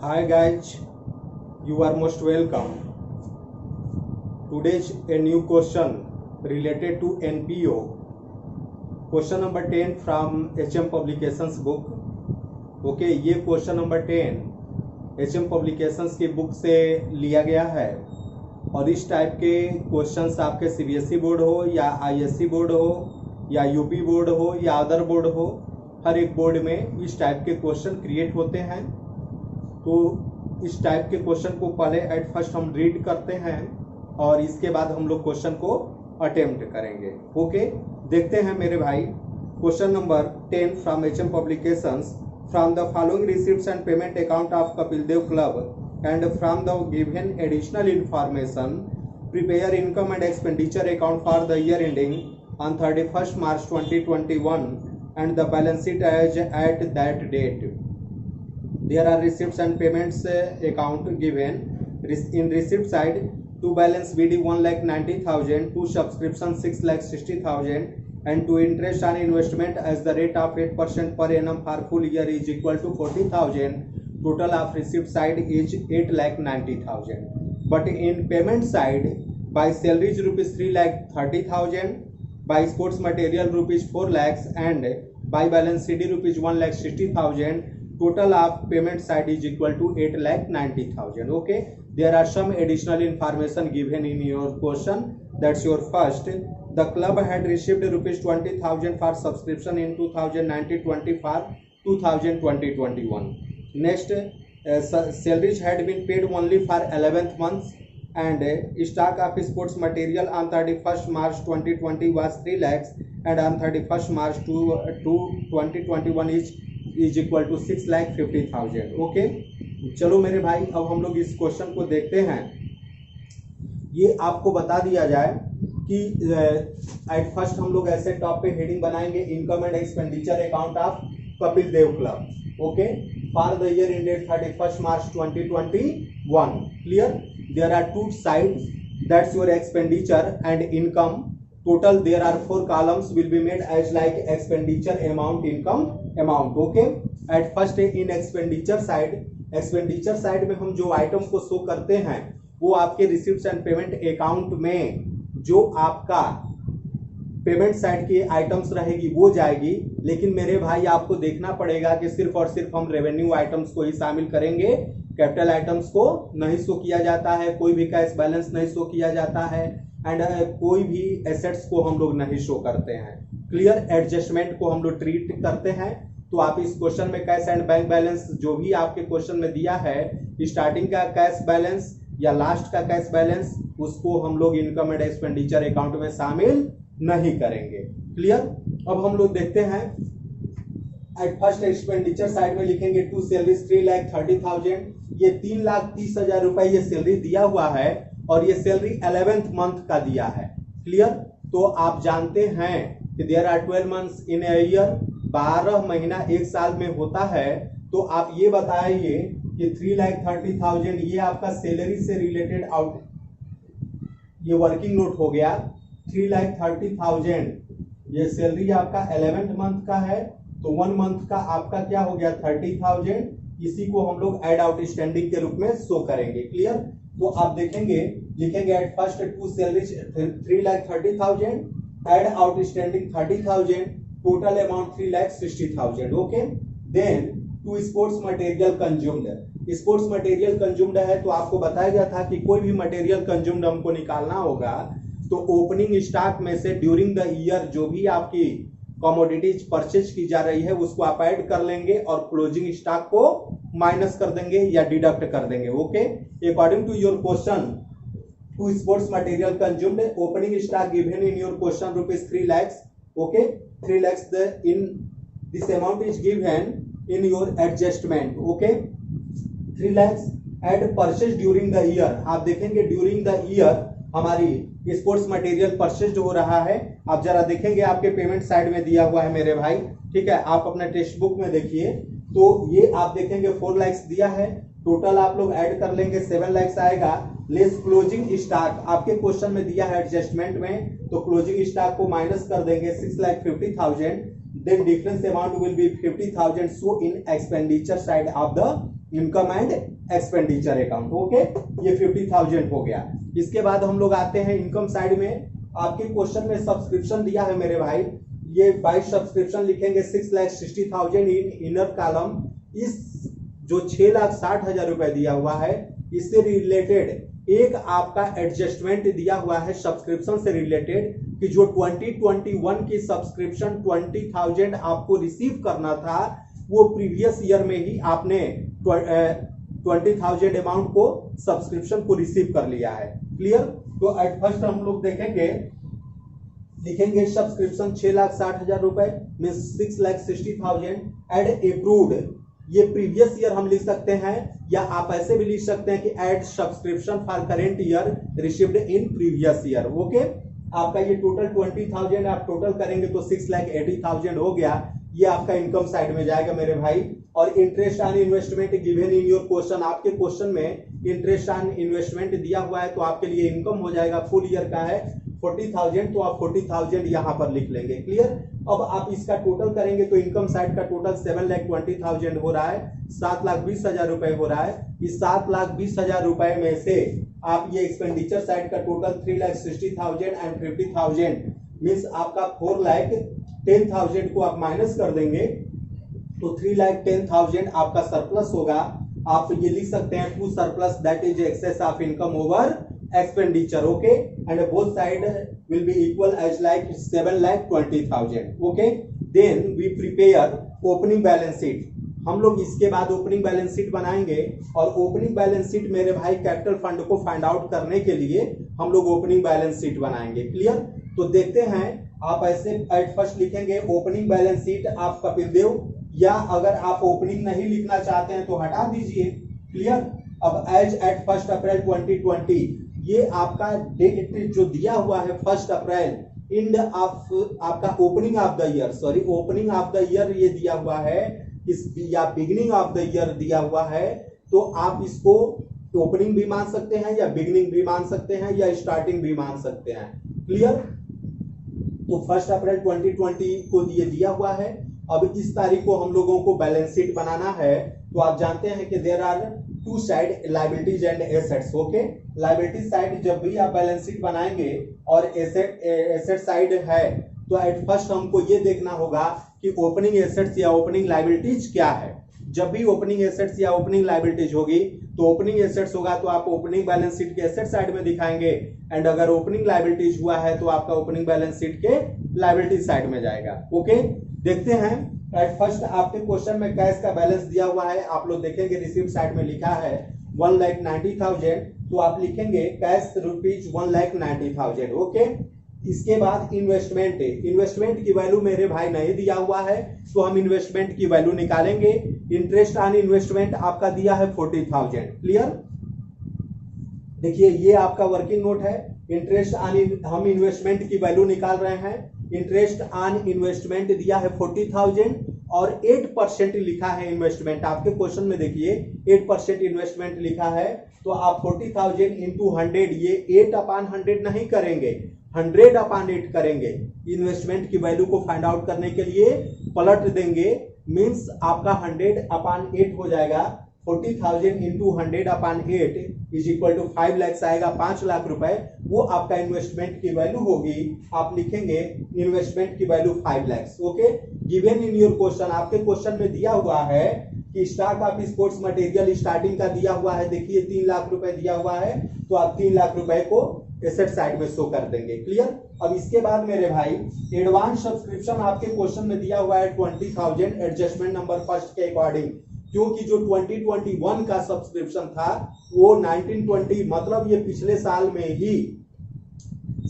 Hi guys, you are most welcome. Today's a new question related to NPO. Question number 10 from HM Publications book. Okay, ये question number 10 HM Publications की book से लिया गया है और इस type के क्वेश्चंस आपके CBSE बोर्ड हो या ISC बोर्ड हो या UP बोर्ड हो या अदर बोर्ड हो, हर एक बोर्ड में इस टाइप के क्वेश्चन क्रिएट होते हैं। तो इस टाइप के क्वेश्चन को पहले एट फर्स्ट हम रीड करते हैं और इसके बाद हम लोग क्वेश्चन को अटेम्प्ट करेंगे। ओके, देखते हैं मेरे भाई। Question number 10 from HM Publications. From the following receipts and payment account of Kapil Dev Club and from the given additional information, prepare income and expenditure account for the year ending on 31st March 2021 and the balance sheet as at that date. There are receipts and payments account given. In receipt side, to balance BD 1,90,000, to subscription 6,60,000 and to interest on investment as the rate of 8% per annum for full year is equal to 40,000. Total of receipt side is 8,90,000. But in payment side, by salaries rupees 3,30,000, by sports material rupees 4 lakhs and by balance CD rupees 1,60,000. Total of payment side is equal to 8,90,000. Okay, there are some additional information given in your question. That's your first. The club had received rupees 20,000 for subscription in 2019-20 for 2020-21. Next, salaries had been paid only for 11th month and stock of sports material on 31st March 2020 was 3 lakhs and on 31st March 2021 is equal to 6,50,000. Okay, चलो मेरे भाई, अब हम लोग इस question को देखते हैं। ये आपको बता दिया जाए कि एट फर्स्ट हम लोग ऐसे टॉप पे हेडिंग बनाएंगे, income and expenditure account of Kapil Dev club. Okay, for the year ended 31st March 2021. Clear? There are two sides, that's your expenditure and income. Total there are 4 columns will be made as like expenditure amount, income amount. Okay, at first in expenditure side में हम जो item को show करते हैं वो आपके receipts and payment account में जो आपका पेमेंट साइड की आइटम्स रहेगी वो जाएगी। लेकिन मेरे भाई आपको देखना पड़ेगा कि सिर्फ और सिर्फ हम रेवेन्यू आइटम्स को ही शामिल करेंगे, कैपिटल आइटम्स को नहीं शो किया जाता है, कोई भी कैश बैलेंस नहीं शो किया जाता है एंड कोई भी एसेट्स को हम लोग नहीं शो करते हैं। क्लियर? एडजस्टमेंट को हम लोग ट्रीट करते हैं। तो आप इस क्वेश्चन में कैश एंड बैंक बैलेंस जो भी आपके क्वेश्चन में दिया है, स्टार्टिंग का कैश बैलेंस या लास्ट का कैश बैलेंस, उसको हम लोग इनकम एंड एक्सपेंडिचर अकाउंट में शामिल नहीं करेंगे। क्लियर? अब हम लोग देखते हैं एट फर्स्ट एक्सपेंडिचर साइड में लिखेंगे टू सैलरीज 3,30,000। ये 3,30,000 रुपए ये सैलरी दिया हुआ है और ये सैलरी 11th मंथ का दिया है। क्लियर? तो आप जानते हैं कि there are 12 months in a year, 12 महीना एक साल में होता है। तो आप ये बताइए कि 3,30,000 ये आपका सैलरी से रिलेटेड आउट, ये वर्किंग नोट हो गया। 3,30,000 ये सैलरी आपका 11th मंथ का है, तो 1 मंथ का आपका क्या हो गया 30,000। इसी को हम लोग एड आउट स्टैंडिंग के रूप में शो करेंगे। क्लियर? तो आप देखेंगे, लिखेंगे at first to salary 3,30,000, add outstanding 30,000, total amount 3,60,000। Okay, then to sports material consumed. Sports material consumed है तो आपको बताया गया था कि कोई भी मटेरियल कंज्यूम्ड हमको निकालना होगा तो ओपनिंग स्टॉक में से ड्यूरिंग द ईयर जो भी आपकी कमोडिटीज परचेज की जा रही है उसको आप ऐड कर लेंगे और क्लोजिंग स्टॉक को माइनस कर देंगे या डिडक्ट कर देंगे। Okay, according to your question, to sports material consumed, opening stock given in your question rupees 3 lakhs. Okay, 3 lakhs in this amount is given in your adjustment. Okay, 3 lakhs add purchase during the year. आप देखेंगे during the year हमारी sports material purchase हो रहा है। आप जरा देखेंगे आपके पेमेंट साइड में दिया हुआ है मेरे भाई, ठीक है, आप अपने टेक्स्ट बुक में देखिए तो ये आप देखेंगे 4 lakhs दिया है, टोटल आप लोग ऐड कर लेंगे 7 lakhs आएगा, लेस क्लोजिंग स्टॉक आपके क्वेश्चन में दिया है एडजस्टमेंट में, तो क्लोजिंग स्टॉक को माइनस कर देंगे 6,50,000, then difference amount will be 50,000 so in expenditure side of the income and expenditure account. Okay, ये 50,000 हो गया। इसके बाद हम लोग आते हैं इनकम साइड में। आपके क्वेश्चन में सब्सक्रिप्शन दिया है मेरे भाई, ये 22 सब्सक्रिप्शन लिखेंगे 6,60,000 इन इनर कॉलम। इस जो 6,60,000 रुपए दिया हुआ है इससे रिलेटेड एक आपका एडजस्टमेंट दिया हुआ है सब्सक्रिप्शन से रिलेटेड कि जो 2021 की सब्सक्रिप्शन 20,000 आपको रिसीव करना था वो प्रीवियस ईयर में ही आपने 20,000 अमाउंट को सब्सक्रिप्शन को रिसीव कर लिया है। क्लियर? तो एट फर्स्ट हम लोग देखेंगे, लिखेंगे सब्सक्रिप्शन 6,60,000 रुपए मीन 6,60,000 एड अप्रूव्ड। ये प्रीवियस ईयर हम लिख सकते हैं या आप ऐसे भी लिख सकते हैं कि add subscription for current year received in previous year. Okay, आपका ये टोटल 20,000 आप टोटल करेंगे तो 6,80,000 हो गया। ये आपका इनकम साइड में जाएगा मेरे भाई। और interest on investment given in your question, आपके क्वेश्चन में इंटरेस्ट ऑन इन्वेस्टमेंट दिया हुआ है तो आपके लिए इनकम हो जाएगा, फुल ईयर का है 40,000 तो आप 40,000 यहां पर लिख लेंगे। क्लियर? अब आप इसका टोटल करेंगे तो इनकम साइड का टोटल 7,20,000 हो रहा है, 7,20,000 रुपए हो रहा है। इस 7,20,000 रुपए में से आप ये एक्सपेंडिचर साइड का टोटल 3,60,000 एंड 50,000 मीन्स आपका 4,10,000 को आप माइनस कर देंगे तो 3,10,000 आपका सरप्लस होगा। आप ये लिख सकते हैं to surplus that is excess of income over expenditure. Okay, and both side will be equal as like 7,20,000. Okay, then we prepare opening balance sheet. हम लोग इसके बाद ओपनिंग बैलेंस शीट बनाएंगे और ओपनिंग बैलेंस शीट मेरे भाई capital fund को find out करने के लिए हम लोग ओपनिंग बैलेंस शीट बनाएंगे। क्लियर? तो देखते हैं, आप ऐसे एट फर्स्ट लिखेंगे ओपनिंग बैलेंस शीट आप कपिल देव, या अगर आप ओपनिंग नहीं लिखना चाहते हैं तो हटा दीजिए। क्लियर? अब एज एट 1 अप्रैल 2020 ये आपका डेट जो दिया हुआ है 1 अप्रैल एंड ऑफ आपका opening of the year, sorry opening of the year ये दिया हुआ है इस या बिगिनिंग ऑफ द ईयर दिया हुआ है, तो आप इसको ओपनिंग भी मान सकते हैं या बिगिनिंग भी मान सकते हैं या स्टार्टिंग भी मान सकते हैं। क्लियर? तो 1 अप्रैल 2020 को ये दिया हुआ है। अब इस तारीख को हम लोगों को बैलेंस शीट बनाना है, तो आप जानते हैं कि there are two side liabilities and assets. Okay, liability side जब भी आप बैलेंस शीट बनाएंगे और एसेट साइड है तो एट फर्स्ट हमको ये देखना होगा कि ओपनिंग एसेट्स या ओपनिंग लायबिलिटीज क्या है। जब भी ओपनिंग एसेट्स या ओपनिंग लायबिलिटीज होगी तो ओपनिंग एसेट्स होगा तो आप ओपनिंग बैलेंस शीट के एसेट साइड में दिखाएंगे, एंड अगर ओपनिंग लायबिलिटीज हुआ है तो आपका ओपनिंग बैलेंस शीट के लायबिलिटी साइड में जाएगा। ओके, देखते हैं एट फर्स्ट आपके क्वेश्चन में कैश का बैलेंस दिया हुआ है, आप लोग देखेंगे रिसीव्ड साइड में लिखा है 1,90,000, तो आप लिखेंगे कैश रुपीज 1,90,000। ओके, इसके बाद इन्वेस्टमेंट, इन्वेस्टमेंट की वैल्यू मेरे भाई नहीं दिया हुआ है तो हम इन्वेस्टमेंट की वैल्यू निकालेंगे। इंटरेस्ट ऑन इन्वेस्टमेंट आपका दिया है 40,000। क्लियर? देखिए ये आपका वर्किंग नोट है। इंटरेस्ट ऑन हम इन्वेस्टमेंट की वैल्यू निकाल रहे हैं। इंटरेस्ट ऑन इन्वेस्टमेंट दिया है 40,000 और 8% लिखा है इन्वेस्टमेंट। आपके क्वेश्चन में देखिए 8% इन्वेस्टमेंट लिखा है, तो आप 40,000 इंटू 100, ये 8/100 नहीं करेंगे, 100/8 करेंगे। इन्वेस्टमेंट की वैल्यू को फाइंड आउट करने के लिए पलट देंगे, मीन्स आपका 100/8 हो जाएगा। 40,000 into 100/8 is equal to 5 lakh आएगा, 5 लाख रुपए, वो आपका इन्वेस्टमेंट की वैल्यू होगी। आप लिखेंगे इन्वेस्टमेंट की value 5 lakh. Okay, given in your question, आपके क्वेश्चन में दिया हुआ है कि stock of sports material starting का दिया हुआ है, देखिए 3 लाख रुपए दिया हुआ है, तो आप 3 लाख रुपए को एसेट साइड में शो कर देंगे। क्लियर? अब इसके बाद मेरे भाई एडवांस सब्सक्रिप्शन आपके क्वेश्चन में दिया हुआ है 20,000 एडजस्टमेंट नंबर फर्स्ट के अकॉर्डिंग, क्योंकि जो 2021 का सब्सक्रिप्शन था वो 1920 मतलब ये पिछले साल में ही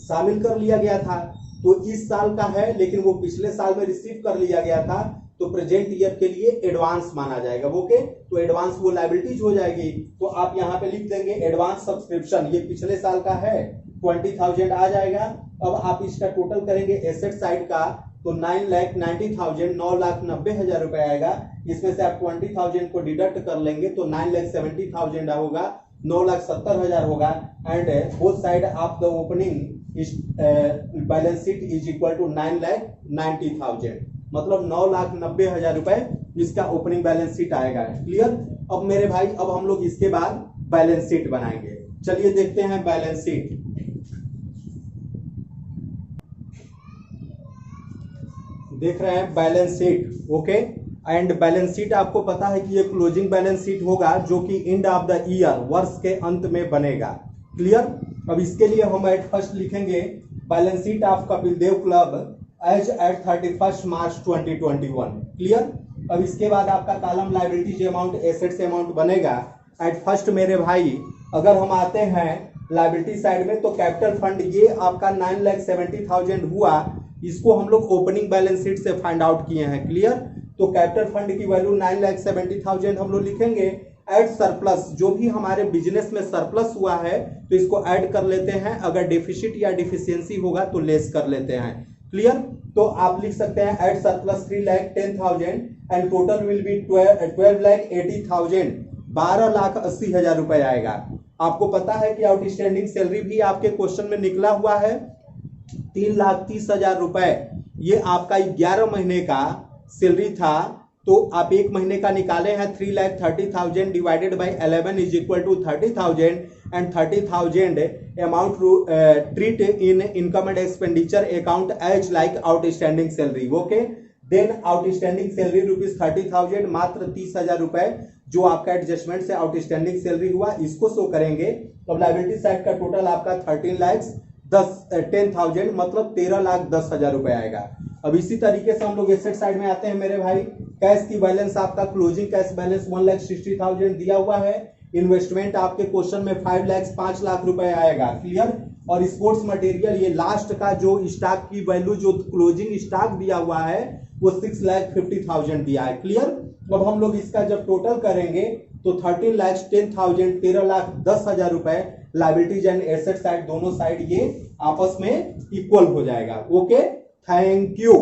शामिल कर लिया गया था, तो इस साल का है लेकिन वो पिछले साल में रिसीव कर लिया गया था, तो प्रेजेंट ईयर के लिए एडवांस माना जाएगा। ओके, तो एडवांस वो लायबिलिटीज हो जाएगी, तो आप यहाँ पे लिख देंगे एडवांस सब्सक्रिप्शन, ये पिछले साल का है 20,000 आ जाएगा। अब आप इसका टोटल करेंगे एसेट साइड का तो 9,90,000 9,90,000 रुपए आएगा। इसमें से आप 20,000 को डिडक्ट कर लेंगे तो 9,70,000 होगा, 9,70,000 होगा, and both side of the opening balance sheet is equal to 9,90,000। मतलब 9,90,000 रुपए इसका ओपनिंग बैलेंस शीट आएगा। क्लियर। अब मेरे भाई अब हम लोग इसके बाद बैलेंस शीट बनाएंगे। चलिए देखते हैं बैलेंस शीट। देख रहे हैं balance sheet. Okay. And balance sheet आपको पता है कि ये क्लोजिंग बैलेंस शीट होगा जो कि एंड ऑफ द ईयर, वर्ष के अंत में बनेगा। क्लियर। अब इसके लिए हम एट फर्स्ट लिखेंगे balance sheet of Kapil Dev club as at 31 March 2021। Clear. अब इसके बाद आपका column liabilities amount, assets amount बनेगा। एट फर्स्ट मेरे भाई अगर हम आते हैं लायबिलिटी साइड में तो कैपिटल फंड ये आपका 9,70,000 हुआ, इसको हम लोग ओपनिंग बैलेंस शीट से फाइंड आउट किए हैं। क्लियर। तो कैपिटल फंड की वैल्यू 9,70,000 हम लोग लिखेंगे। एड सरप्लस, जो भी हमारे बिजनेस में सरप्लस हुआ है तो इसको ऐड कर लेते हैं, अगर डेफिसिट या डिफिशियंसी होगा तो लेस कर लेते हैं। क्लियर। तो आप लिख सकते हैं add surplus 3,10,000 and total will be 12,80,000, 12,80,000 रुपए आएगा। आपको पता है कि आउटस्टैंडिंग सैलरी भी आपके क्वेश्चन में निकला हुआ है 3,30,000 रुपए। ये आपका 11 महीने का सैलरी था, तो आप एक महीने का निकाले हैं 3,30,000 divided by 11 is equal to 30,000 and 30,000 amount treat in income and expenditure account as like outstanding salary. Okay. Then outstanding salary rupees 30,000, मात्र 30,000 रुपए जो आपका एडजस्टमेंट से आउटस्टैंडिंग सैलरी हुआ इसको शो करेंगे। तो लायबिलिटी साइड का टोटल आपका 13,10,000 मतलब 13,10,000 रुपए आएगा। अब इसी तरीके से हम लोग एसेट साइड में आते हैं मेरे भाई। कैश की बैलेंस आपका क्लोजिंग कैश बैलेंस 1,60,000 दिया हुआ है। इन्वेस्टमेंट आपके क्वेश्चन में 5 लाख 5 लाख रुपए आएगा। क्लियर। और स्पोर्ट्स मटेरियल ये लास्ट का जो स्टॉक की वैल्यू जो क्लोजिंग स्टॉक दिया हुआ है वो 6,50,000 दिया है। क्लियर। अब हम लोग इसका जब टोटल करेंगे तो 13,10,000 13,10,000 रुपए लायबिलिटीज एंड एसेट साइड दोनों साइड ये आपस में इक्वल हो जाएगा। ओके। Thank you.